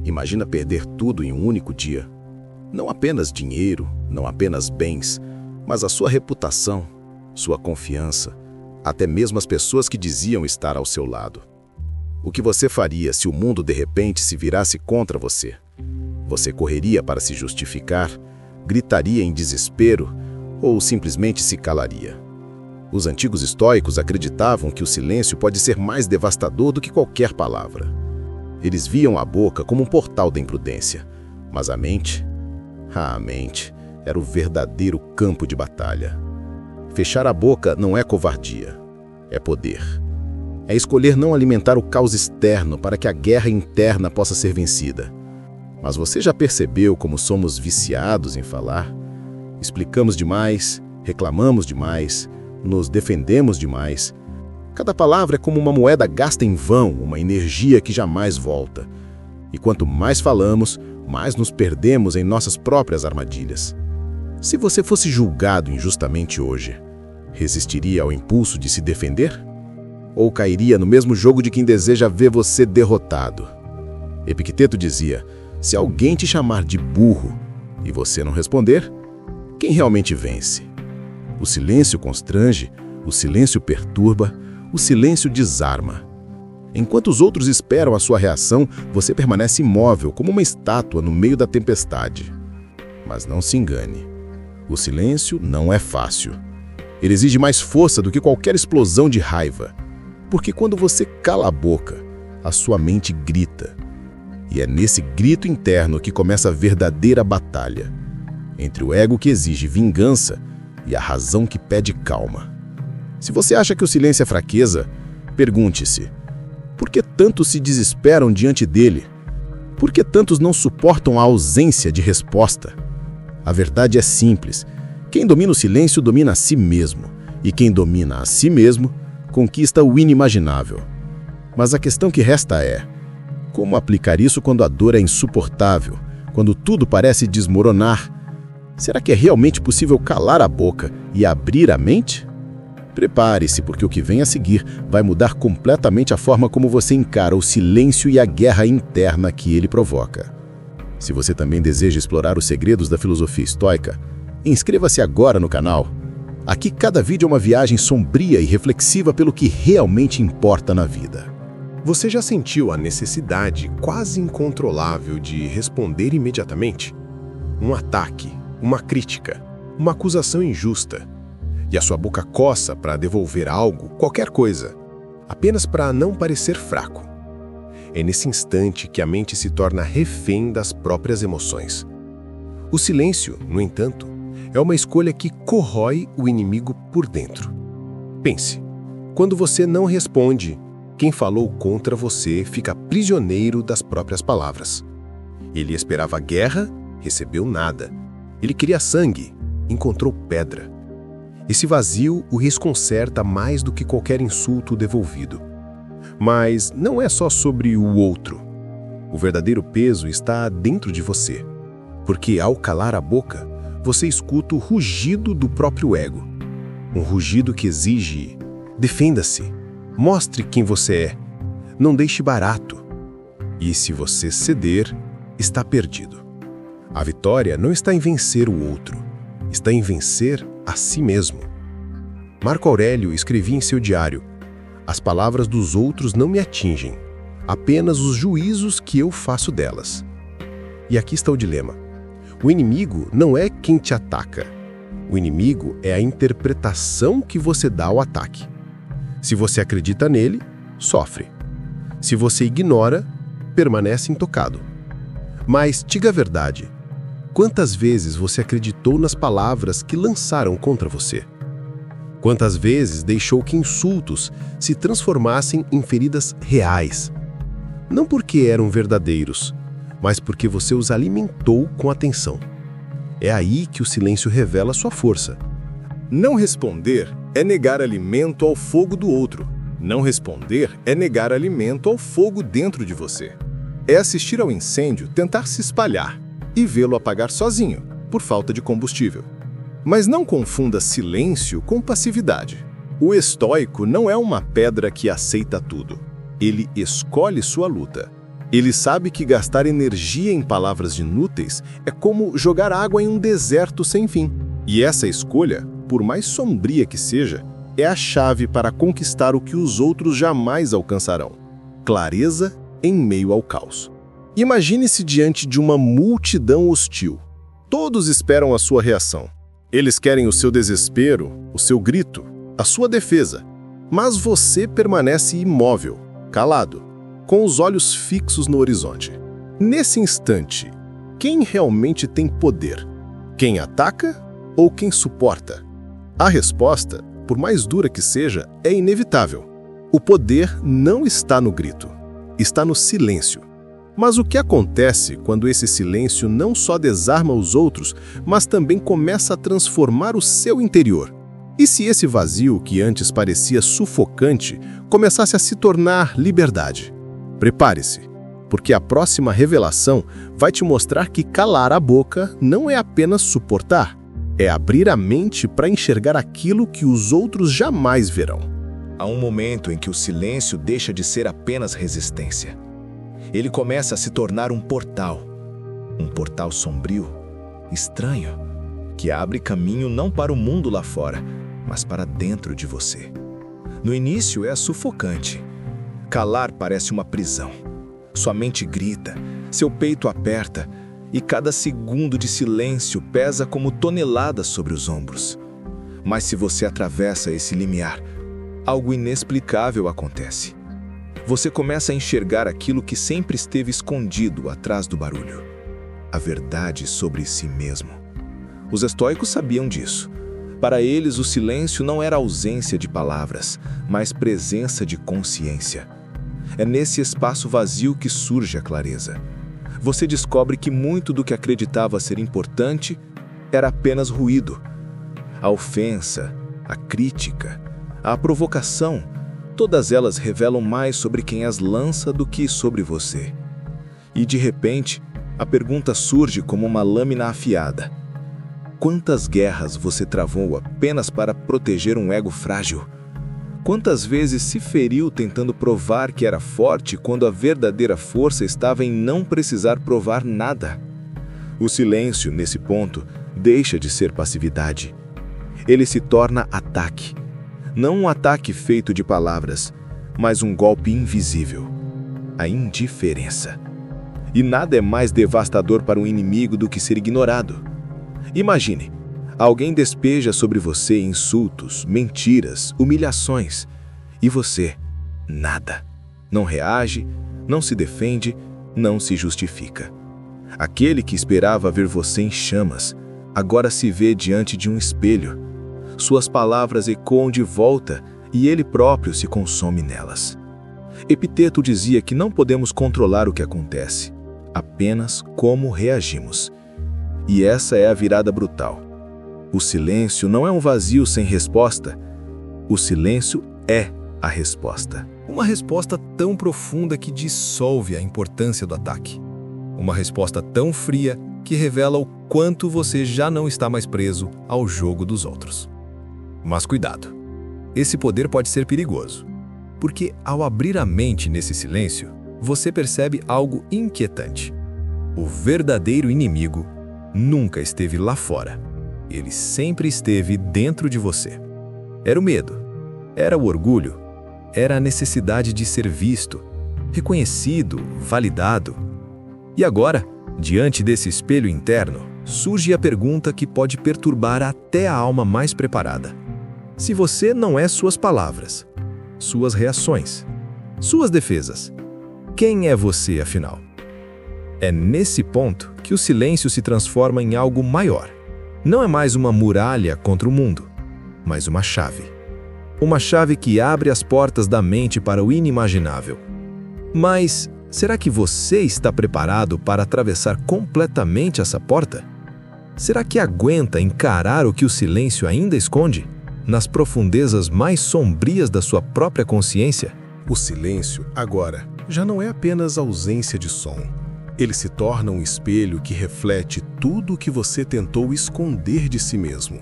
Imagina perder tudo em um único dia. Não apenas dinheiro, não apenas bens, mas a sua reputação, sua confiança, até mesmo as pessoas que diziam estar ao seu lado. O que você faria se o mundo de repente se virasse contra você? Você correria para se justificar, gritaria em desespero ou simplesmente se calaria? Os antigos estoicos acreditavam que o silêncio pode ser mais devastador do que qualquer palavra. Eles viam a boca como um portal da imprudência, mas a mente era o verdadeiro campo de batalha. Fechar a boca não é covardia, é poder. É escolher não alimentar o caos externo para que a guerra interna possa ser vencida. Mas você já percebeu como somos viciados em falar? Explicamos demais, reclamamos demais, nos defendemos demais. Cada palavra é como uma moeda gasta em vão, uma energia que jamais volta. E quanto mais falamos, mais nos perdemos em nossas próprias armadilhas. Se você fosse julgado injustamente hoje, resistiria ao impulso de se defender? Ou cairia no mesmo jogo de quem deseja ver você derrotado? Epicteto dizia: se alguém te chamar de burro e você não responder, quem realmente vence? O silêncio constrange, o silêncio perturba, o silêncio desarma. Enquanto os outros esperam a sua reação, você permanece imóvel como uma estátua no meio da tempestade. Mas não se engane. O silêncio não é fácil. Ele exige mais força do que qualquer explosão de raiva. Porque quando você cala a boca, a sua mente grita. E é nesse grito interno que começa a verdadeira batalha. Entre o ego que exige vingança e a razão que pede calma. Se você acha que o silêncio é fraqueza, pergunte-se: por que tantos se desesperam diante dele? Por que tantos não suportam a ausência de resposta? A verdade é simples. Quem domina o silêncio domina a si mesmo. E quem domina a si mesmo conquista o inimaginável. Mas a questão que resta é: como aplicar isso quando a dor é insuportável, quando tudo parece desmoronar? Será que é realmente possível calar a boca e abrir a mente? Prepare-se, porque o que vem a seguir vai mudar completamente a forma como você encara o silêncio e a guerra interna que ele provoca. Se você também deseja explorar os segredos da filosofia estoica, inscreva-se agora no canal. Aqui cada vídeo é uma viagem sombria e reflexiva pelo que realmente importa na vida. Você já sentiu a necessidade quase incontrolável de responder imediatamente? Um ataque, uma crítica, uma acusação injusta. E a sua boca coça para devolver algo, qualquer coisa, apenas para não parecer fraco. É nesse instante que a mente se torna refém das próprias emoções. O silêncio, no entanto, é uma escolha que corrói o inimigo por dentro. Pense, quando você não responde, quem falou contra você fica prisioneiro das próprias palavras. Ele esperava guerra, recebeu nada. Ele queria sangue, encontrou pedra. Esse vazio o desconcerta mais do que qualquer insulto devolvido. Mas não é só sobre o outro. O verdadeiro peso está dentro de você. Porque ao calar a boca, você escuta o rugido do próprio ego. Um rugido que exige: defenda-se, mostre quem você é, não deixe barato. E se você ceder, está perdido. A vitória não está em vencer o outro, está em vencer a si mesmo. Marco Aurélio escrevia em seu diário: as palavras dos outros não me atingem, apenas os juízos que eu faço delas. E aqui está o dilema. O inimigo não é quem te ataca. O inimigo é a interpretação que você dá ao ataque. Se você acredita nele, sofre. Se você ignora, permanece intocado. Mas diga a verdade. Quantas vezes você acreditou nas palavras que lançaram contra você? Quantas vezes deixou que insultos se transformassem em feridas reais? Não porque eram verdadeiros, mas porque você os alimentou com atenção. É aí que o silêncio revela sua força. Não responder é negar alimento ao fogo do outro. Não responder é negar alimento ao fogo dentro de você. É assistir ao incêndio tentar se espalhar e vê-lo apagar sozinho, por falta de combustível. Mas não confunda silêncio com passividade. O estoico não é uma pedra que aceita tudo. Ele escolhe sua luta. Ele sabe que gastar energia em palavras inúteis é como jogar água em um deserto sem fim. E essa escolha, por mais sombria que seja, é a chave para conquistar o que os outros jamais alcançarão: clareza em meio ao caos. Imagine-se diante de uma multidão hostil. Todos esperam a sua reação. Eles querem o seu desespero, o seu grito, a sua defesa. Mas você permanece imóvel, calado, com os olhos fixos no horizonte. Nesse instante, quem realmente tem poder? Quem ataca ou quem suporta? A resposta, por mais dura que seja, é inevitável. O poder não está no grito, está no silêncio. Mas o que acontece quando esse silêncio não só desarma os outros, mas também começa a transformar o seu interior? E se esse vazio que antes parecia sufocante começasse a se tornar liberdade? Prepare-se, porque a próxima revelação vai te mostrar que calar a boca não é apenas suportar, é abrir a mente para enxergar aquilo que os outros jamais verão. Há um momento em que o silêncio deixa de ser apenas resistência. Ele começa a se tornar um portal sombrio, estranho, que abre caminho não para o mundo lá fora, mas para dentro de você. No início é sufocante. Calar parece uma prisão. Sua mente grita, seu peito aperta, e cada segundo de silêncio pesa como toneladas sobre os ombros. Mas se você atravessa esse limiar, algo inexplicável acontece. Você começa a enxergar aquilo que sempre esteve escondido atrás do barulho. A verdade sobre si mesmo. Os estoicos sabiam disso. Para eles, o silêncio não era ausência de palavras, mas presença de consciência. É nesse espaço vazio que surge a clareza. Você descobre que muito do que acreditava ser importante era apenas ruído. A ofensa, a crítica, a provocação, todas elas revelam mais sobre quem as lança do que sobre você. E de repente, a pergunta surge como uma lâmina afiada. Quantas guerras você travou apenas para proteger um ego frágil? Quantas vezes se feriu tentando provar que era forte quando a verdadeira força estava em não precisar provar nada? O silêncio, nesse ponto, deixa de ser passividade. Ele se torna ataque. Não um ataque feito de palavras, mas um golpe invisível. A indiferença. E nada é mais devastador para um inimigo do que ser ignorado. Imagine, alguém despeja sobre você insultos, mentiras, humilhações, e você, nada. Não reage, não se defende, não se justifica. Aquele que esperava ver você em chamas, agora se vê diante de um espelho. Suas palavras ecoam de volta e ele próprio se consome nelas. Epiteto dizia que não podemos controlar o que acontece, apenas como reagimos. E essa é a virada brutal. O silêncio não é um vazio sem resposta. O silêncio é a resposta. Uma resposta tão profunda que dissolve a importância do ataque. Uma resposta tão fria que revela o quanto você já não está mais preso ao jogo dos outros. Mas cuidado, esse poder pode ser perigoso, porque ao abrir a mente nesse silêncio, você percebe algo inquietante. O verdadeiro inimigo nunca esteve lá fora. Ele sempre esteve dentro de você. Era o medo, era o orgulho, era a necessidade de ser visto, reconhecido, validado. E agora, diante desse espelho interno, surge a pergunta que pode perturbar até a alma mais preparada. Se você não é suas palavras, suas reações, suas defesas, quem é você afinal? É nesse ponto que o silêncio se transforma em algo maior. Não é mais uma muralha contra o mundo, mas uma chave. Uma chave que abre as portas da mente para o inimaginável. Mas será que você está preparado para atravessar completamente essa porta? Será que aguenta encarar o que o silêncio ainda esconde? Nas profundezas mais sombrias da sua própria consciência? O silêncio, agora, já não é apenas ausência de som. Ele se torna um espelho que reflete tudo o que você tentou esconder de si mesmo.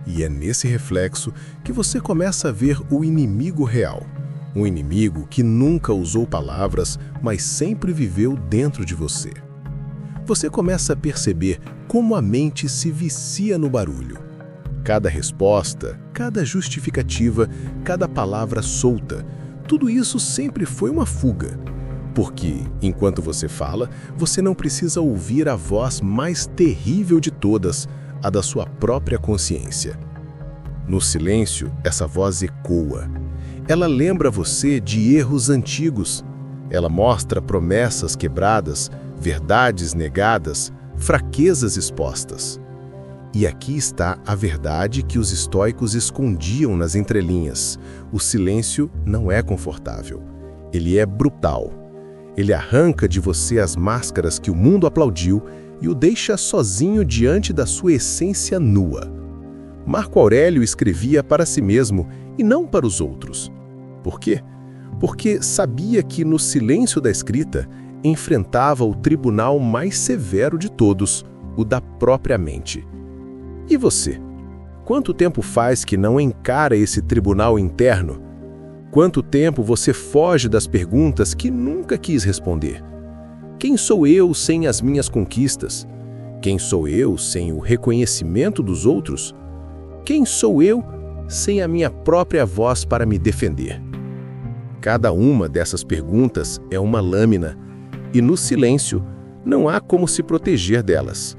E é nesse reflexo que você começa a ver o inimigo real, Um inimigo que nunca usou palavras, mas sempre viveu dentro de você. Você começa a perceber como a mente se vicia no barulho. Cada resposta, cada justificativa, cada palavra solta, tudo isso sempre foi uma fuga. Porque, enquanto você fala, você não precisa ouvir a voz mais terrível de todas, a da sua própria consciência. No silêncio, essa voz ecoa. Ela lembra você de erros antigos. Ela mostra promessas quebradas, verdades negadas, fraquezas expostas. E aqui está a verdade que os estoicos escondiam nas entrelinhas. O silêncio não é confortável. Ele é brutal. Ele arranca de você as máscaras que o mundo aplaudiu e o deixa sozinho diante da sua essência nua. Marco Aurélio escrevia para si mesmo e não para os outros. Por quê? Porque sabia que no silêncio da escrita enfrentava o tribunal mais severo de todos, o da própria mente. E você? Quanto tempo faz que não encara esse tribunal interno? Quanto tempo você foge das perguntas que nunca quis responder? Quem sou eu sem as minhas conquistas? Quem sou eu sem o reconhecimento dos outros? Quem sou eu sem a minha própria voz para me defender? Cada uma dessas perguntas é uma lâmina, e no silêncio não há como se proteger delas.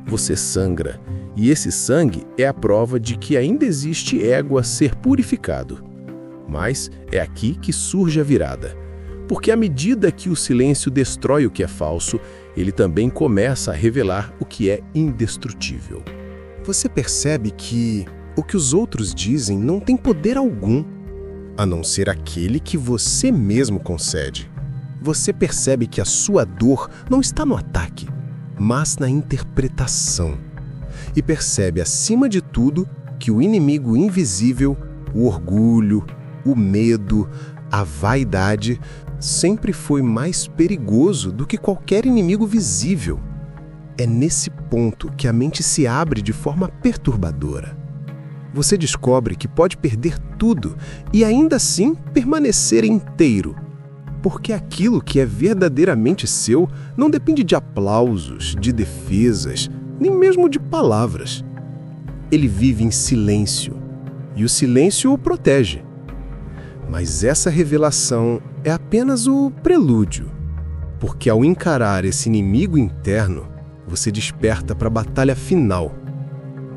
Você sangra, e esse sangue é a prova de que ainda existe ego a ser purificado. Mas é aqui que surge a virada. Porque à medida que o silêncio destrói o que é falso, ele também começa a revelar o que é indestrutível. Você percebe que o que os outros dizem não tem poder algum, a não ser aquele que você mesmo concede. Você percebe que a sua dor não está no ataque, mas na interpretação. E percebe, acima de tudo, que o inimigo invisível, o orgulho, o medo, a vaidade, sempre foi mais perigoso do que qualquer inimigo visível. É nesse ponto que a mente se abre de forma perturbadora. Você descobre que pode perder tudo e ainda assim permanecer inteiro. Porque aquilo que é verdadeiramente seu não depende de aplausos, de defesas, nem mesmo de palavras. Ele vive em silêncio, e o silêncio o protege. Mas essa revelação é apenas o prelúdio, porque ao encarar esse inimigo interno, você desperta para a batalha final.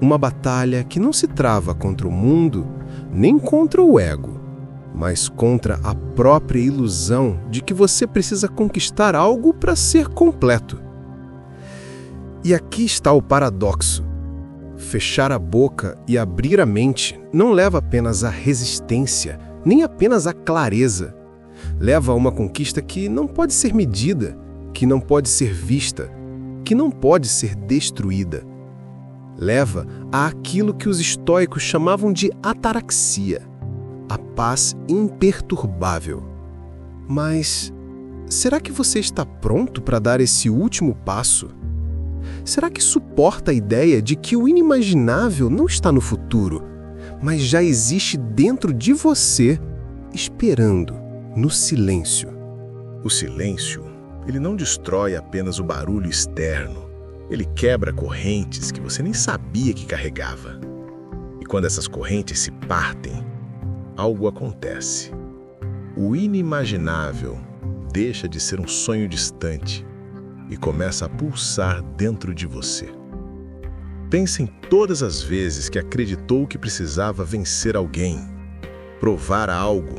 Uma batalha que não se trava contra o mundo, nem contra o ego, mas contra a própria ilusão de que você precisa conquistar algo para ser completo. E aqui está o paradoxo. Fechar a boca e abrir a mente não leva apenas à resistência, nem apenas à clareza. Leva a uma conquista que não pode ser medida, que não pode ser vista, que não pode ser destruída. Leva àquilo que os estoicos chamavam de ataraxia, a paz imperturbável. Mas será que você está pronto para dar esse último passo? Será que suporta a ideia de que o inimaginável não está no futuro, mas já existe dentro de você, esperando, no silêncio? O silêncio, ele não destrói apenas o barulho externo. Ele quebra correntes que você nem sabia que carregava. E quando essas correntes se partem, algo acontece. O inimaginável deixa de ser um sonho distante e começa a pulsar dentro de você. Pense em todas as vezes que acreditou que precisava vencer alguém, provar algo,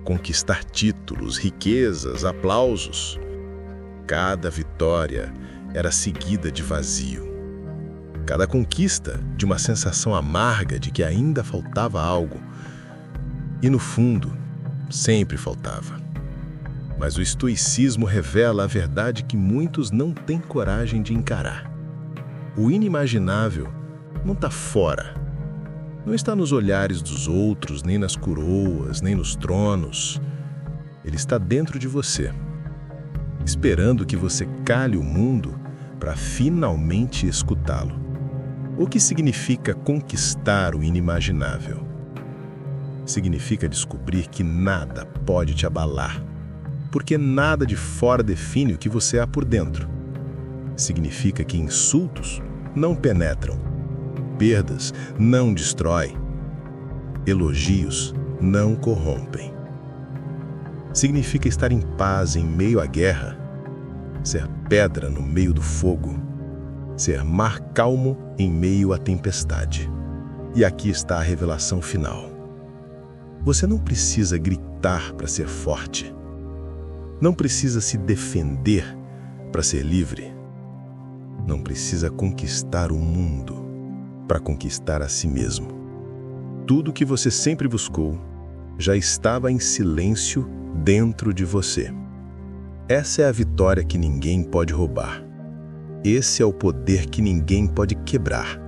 conquistar títulos, riquezas, aplausos. Cada vitória era seguida de vazio. Cada conquista de uma sensação amarga de que ainda faltava algo. E no fundo, sempre faltava. Mas o estoicismo revela a verdade que muitos não têm coragem de encarar. O inimaginável não está fora. Não está nos olhares dos outros, nem nas coroas, nem nos tronos. Ele está dentro de você, esperando que você cale o mundo para finalmente escutá-lo. O que significa conquistar o inimaginável? Significa descobrir que nada pode te abalar, porque nada de fora define o que você há por dentro. Significa que insultos não penetram, perdas não destroem, elogios não corrompem. Significa estar em paz em meio à guerra, ser pedra no meio do fogo, ser mar calmo em meio à tempestade. E aqui está a revelação final. Você não precisa gritar para ser forte. Não precisa se defender para ser livre. Não precisa conquistar o mundo para conquistar a si mesmo. Tudo que você sempre buscou já estava em silêncio dentro de você. Essa é a vitória que ninguém pode roubar. Esse é o poder que ninguém pode quebrar.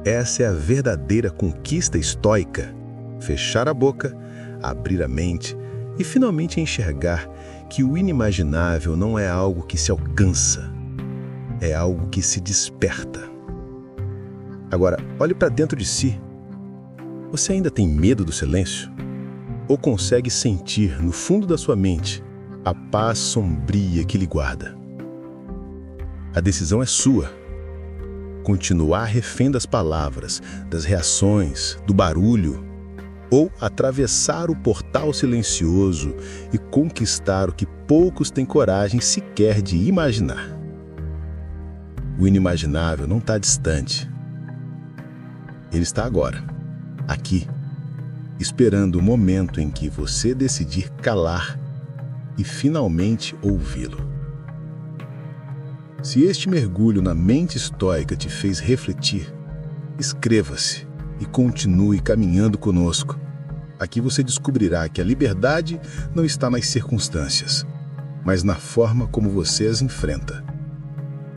Essa é a verdadeira conquista estoica. Fechar a boca, abrir a mente e finalmente enxergar que o inimaginável não é algo que se alcança, é algo que se desperta. Agora, olhe para dentro de si. Você ainda tem medo do silêncio? Ou consegue sentir no fundo da sua mente a paz sombria que lhe guarda? A decisão é sua. Continuar refém das palavras, das reações, do barulho, ou atravessar o portal silencioso e conquistar o que poucos têm coragem sequer de imaginar. O inimaginável não está distante. Ele está agora, aqui, esperando o momento em que você decidir calar e finalmente ouvi-lo. Se este mergulho na mente estoica te fez refletir, inscreva-se e continue caminhando conosco. Aqui você descobrirá que a liberdade não está nas circunstâncias, mas na forma como você as enfrenta.